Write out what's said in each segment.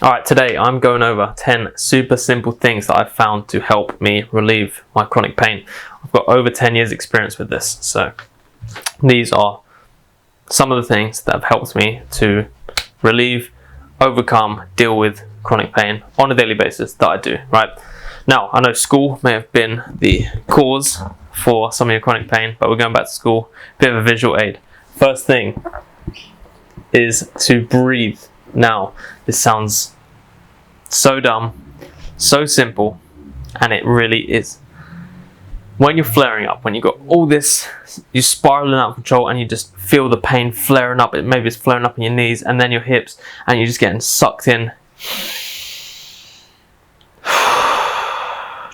Alright, today I'm going over 10 super simple things that I've found to help me relieve my chronic pain. I've got over 10 years experience with this, so these are some of the things that have helped me to relieve, overcome, deal with chronic pain on a daily basis that I do, right? Now, I know school may have been the cause for some of your chronic pain, but we're going back to school, bit of a visual aid. First thing is to breathe. Now, this sounds so dumb, so simple, and it really is. When you're flaring up, when you've got all this, you're spiraling out of control and you just feel the pain flaring up, maybe it's flaring up in your knees and then your hips, and you're just getting sucked in.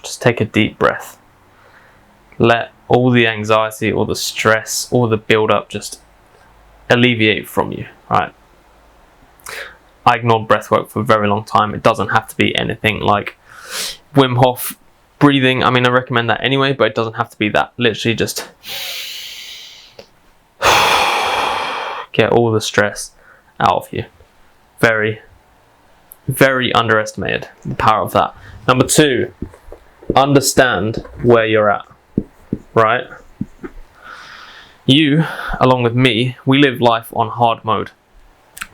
Just take a deep breath. Let all the anxiety, all the stress, all the build-up just alleviate from you, right? I ignored breathwork for a very long time. It doesn't have to be anything like Wim Hof breathing. I mean, I recommend that anyway, but it doesn't have to be that. Literally just get all the stress out of you. Very, very underestimated, the power of that. Number 2, understand where you're at, right? You, along with me, we live life on hard mode.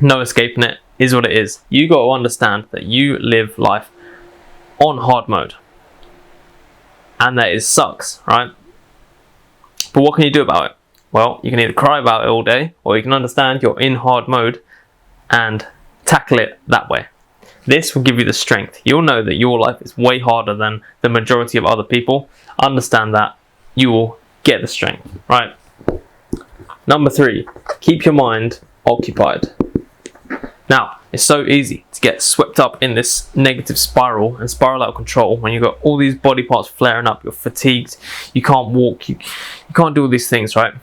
No escaping it. Is what it is. You got to understand that you live life on hard mode, and that it sucks, right? But what can you do about it? Well, you can either cry about it all day, or you can understand you're in hard mode and tackle it that way. This will give you the strength. You'll know that your life is way harder than the majority of other people. Understand that. You will get the strength, right? Number 3, keep your mind occupied. Now, it's so easy to get swept up in this negative spiral and spiral out of control when you've got all these body parts flaring up, you're fatigued, you can't walk, you can't do all these things, right?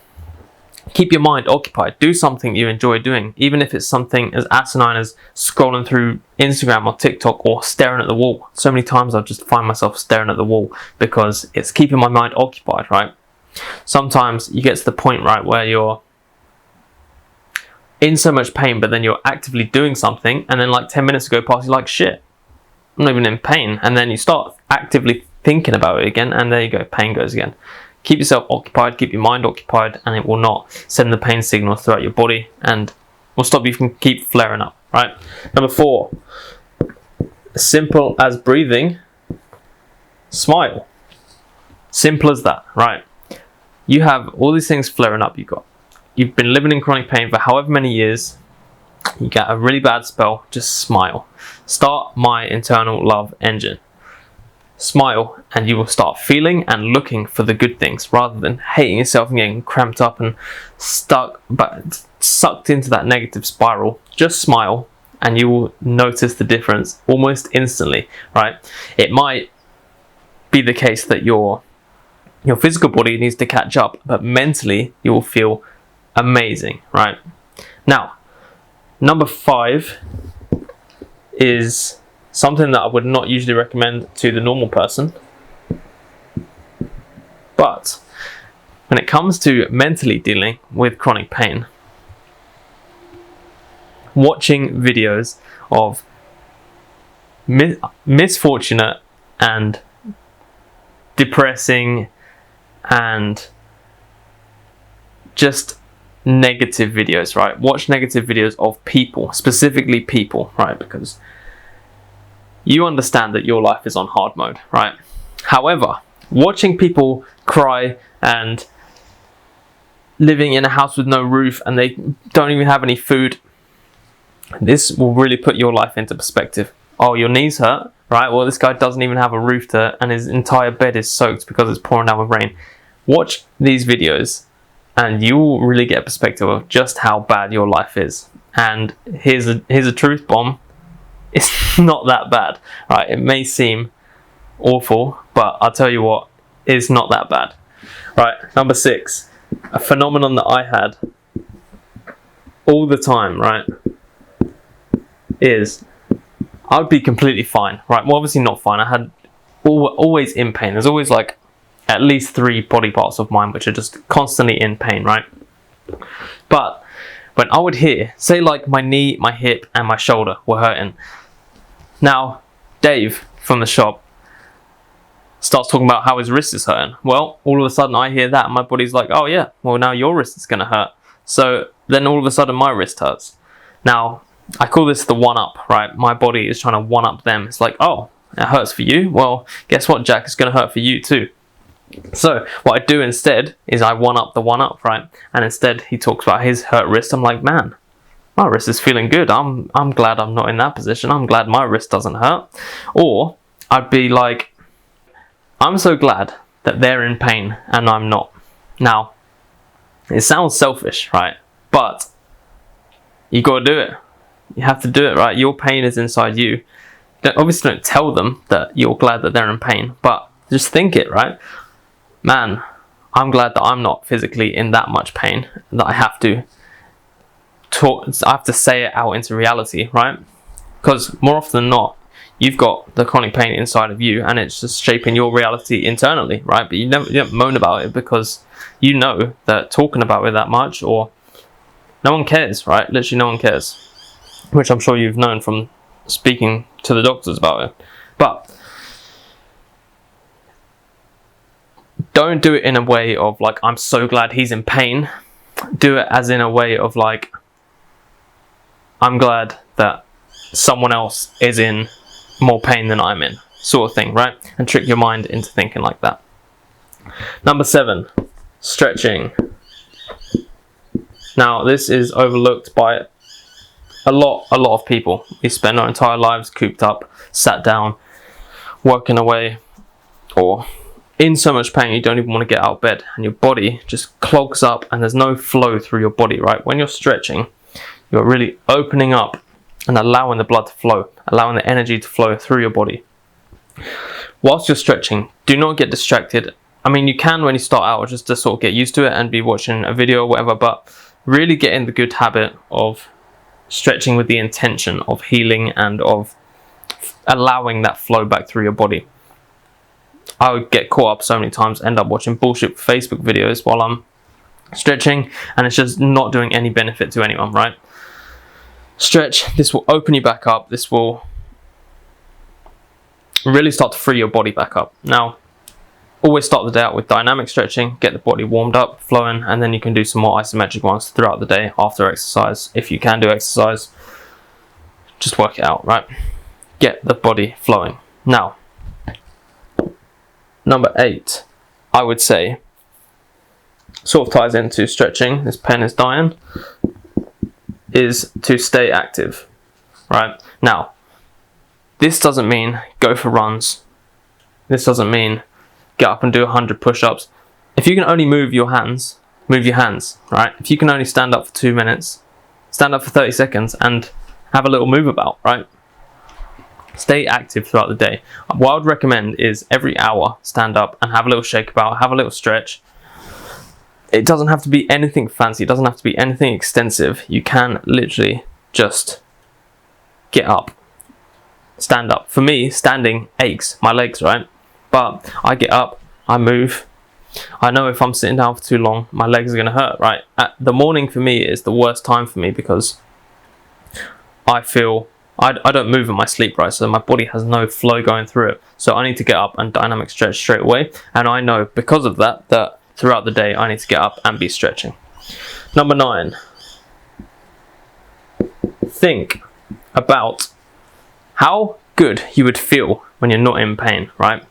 Keep your mind occupied. Do something you enjoy doing, even if it's something as asinine as scrolling through Instagram or TikTok or staring at the wall. So many times I just find myself staring at the wall because it's keeping my mind occupied, right? Sometimes you get to the point, right, where you're in so much pain, but then you're actively doing something, and then like 10 minutes go past, you're like, shit, I'm not even in pain. And then you start actively thinking about it again, and there you go, pain goes again. Keep yourself occupied, keep your mind occupied, and it will not send the pain signals throughout your body and will stop you from keep flaring up, right? Number 4, as simple as breathing, smile. Simple as that, right? You have all these things flaring up. You've been living in chronic pain for however many years. You get a really bad spell, just smile. Start my internal love engine. Smile, and you will start feeling and looking for the good things rather than hating yourself and getting cramped up and sucked into that negative spiral. Just smile and you will notice the difference almost instantly, right? It might be the case that your physical body needs to catch up, but mentally you will feel amazing, right? Now, number 5 is something that I would not usually recommend to the normal person. But when it comes to mentally dealing with chronic pain, watching videos of misfortunate and depressing and just negative videos, right? Watch negative videos of people, specifically people, right? Because you understand that your life is on hard mode, right? However, watching people cry and living in a house with no roof and they don't even have any food, this will really put your life into perspective. Oh, your knees hurt, right? Well, this guy doesn't even have a roof and his entire bed is soaked because it's pouring down with rain. Watch these videos and you will really get a perspective of just how bad your life is. And here's a truth bomb. It's not that bad, right? It may seem awful, but I'll tell you what, it's not that bad. Right, number 6, a phenomenon that I had all the time, right, is I would be completely fine, right? Well, obviously not fine. I had always in pain. There's always like at least 3 body parts of mine which are just constantly in pain, right? But when I would hear, say like my knee, my hip and my shoulder were hurting, Now, Dave from the shop starts talking about how his wrist is hurting. Well, all of a sudden I hear that and my body's like, oh yeah, well now your wrist is going to hurt. So then all of a sudden my wrist hurts. Now, I call this the one-up, right? My body is trying to one-up them. It's like, oh, it hurts for you? Well, guess what, Jack? It's going to hurt for you too. So what I do instead is I one-up the one-up, right? And instead he talks about his hurt wrist. I'm like, man, my wrist is feeling good. I'm glad I'm not in that position. I'm glad my wrist doesn't hurt. Or I'd be like, I'm so glad that they're in pain and I'm not. Now, it sounds selfish, right? But you got to do it. You have to do it, right? Your pain is inside you. Obviously don't tell them that you're glad that they're in pain, but just think it, right? Man, I'm glad that I'm not physically in that much pain that I have to say it out into reality, right? Because more often than not, you've got the chronic pain inside of you and it's just shaping your reality internally, right? But you don't moan about it because you know that talking about it that much, or no one cares, right? Literally no one cares, which I'm sure you've known from speaking to the doctors about it. But don't do it in a way of like, I'm so glad he's in pain. Do it as in a way of like, I'm glad that someone else is in more pain than I'm in, sort of thing, right? And trick your mind into thinking like that. Number 7, stretching. Now, this is overlooked by a lot of people. We spend our entire lives cooped up, sat down, working away, or in so much pain you don't even want to get out of bed, and your body just clogs up and there's no flow through your body, right? When you're stretching, you're really opening up and allowing the blood to flow, allowing the energy to flow through your body. Whilst you're stretching, do not get distracted. I mean, you can when you start out just to sort of get used to it and be watching a video or whatever, but really get in the good habit of stretching with the intention of healing and of allowing that flow back through your body. I would get caught up so many times, end up watching bullshit Facebook videos while I'm stretching, and it's just not doing any benefit to anyone, right? Stretch, this will open you back up. This will really start to free your body back up. Now, always start the day out with dynamic stretching, get the body warmed up, flowing, and then you can do some more isometric ones throughout the day after exercise. If you can do exercise, just work it out, right? Get the body flowing. Now, number 8, I would say, sort of ties into stretching. This pen is dying. Is to stay active, right? Now, this doesn't mean go for runs. This doesn't mean get up and do 100 push-ups. If you can only move your hands, right? If you can only stand up for 2 minutes, stand up for 30 seconds and have a little move about, right? Stay active throughout the day. What I would recommend is every hour, stand up and have a little shake about, have a little stretch. It doesn't have to be anything fancy. It doesn't have to be anything extensive. You can literally just get up, stand up. For me, standing aches my legs, right? But I get up, I move. I know if I'm sitting down for too long, my legs are going to hurt, right? The morning for me is the worst time for me because I feel I don't move in my sleep, right? So my body has no flow going through it. So I need to get up and dynamic stretch straight away. And I know because of that, that throughout the day, I need to get up and be stretching. Number 9, think about how good you would feel when you're not in pain, right?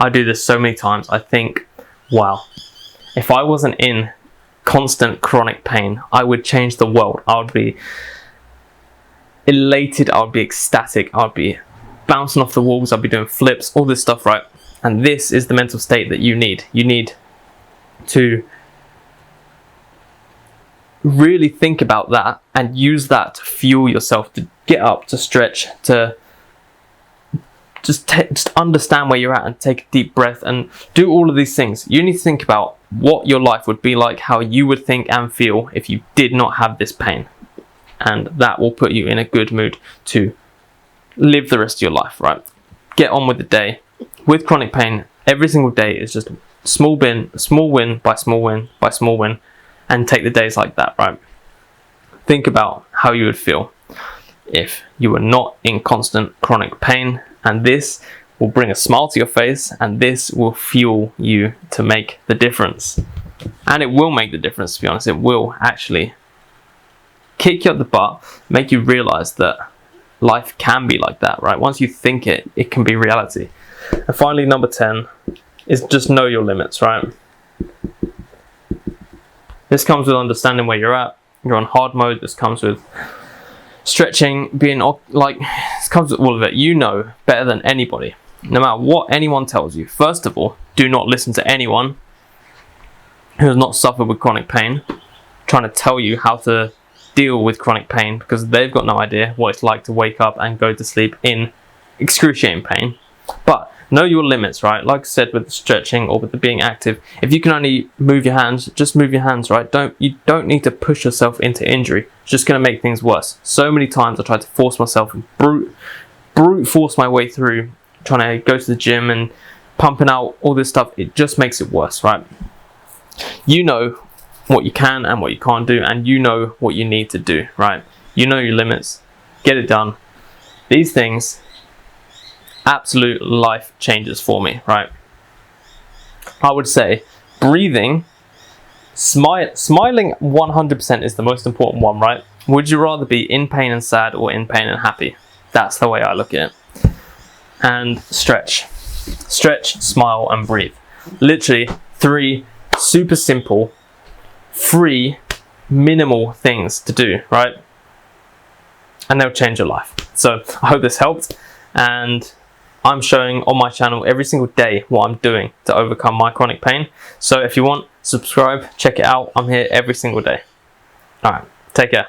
I do this so many times. I think, wow, if I wasn't in constant chronic pain, I would change the world. I would be elated. I would be ecstatic. I would be bouncing off the walls. I'd be doing flips, all this stuff, right? And this is the mental state that you need. You need to really think about that and use that to fuel yourself, to get up, to stretch, to just understand where you're at and take a deep breath and do all of these things. You need to think about what your life would be like, how you would think and feel if you did not have this pain. And that will put you in a good mood to live the rest of your life, right? Get on with the day. With chronic pain, every single day is just small win by small win by small win, and take the days like that, right? Think about how you would feel. if you are not in constant chronic pain, and this will bring a smile to your face, and this will fuel you to make the difference. And it will make the difference, to be honest. It will actually kick you up the butt, make you realize that life can be like that, right? Once you think it, it can be reality. And finally, number 10 is just know your limits, right? This comes with understanding where you're at. You're on hard mode. This comes with stretching, being like, this comes with all of it. You know better than anybody, no matter what anyone tells you. First of all, do not listen to anyone who has not suffered with chronic pain trying to tell you how to deal with chronic pain, because they've got no idea what it's like to wake up and go to sleep in excruciating pain. But know your limits, right? Like I said, with the stretching or with the being active, if you can only move your hands, just move your hands, right? You don't need to push yourself into injury. It's just going to make things worse. So many times I tried to force myself and brute force my way through trying to go to the gym and pumping out all this stuff. It just makes it worse, right? You know what you can and what you can't do, and you know what you need to do, right? You know your limits. Get it done. These things, absolute life changes for me, right? I would say breathing, smiling 100% is the most important one, right? Would you rather be in pain and sad or in pain and happy? That's the way I look at it. And stretch, smile, and breathe. Literally 3 super simple, free, minimal things to do, right? And they'll change your life. So I hope this helped, and I'm showing on my channel every single day what I'm doing to overcome my chronic pain. So if you want, subscribe, check it out. I'm here every single day. All right, take care.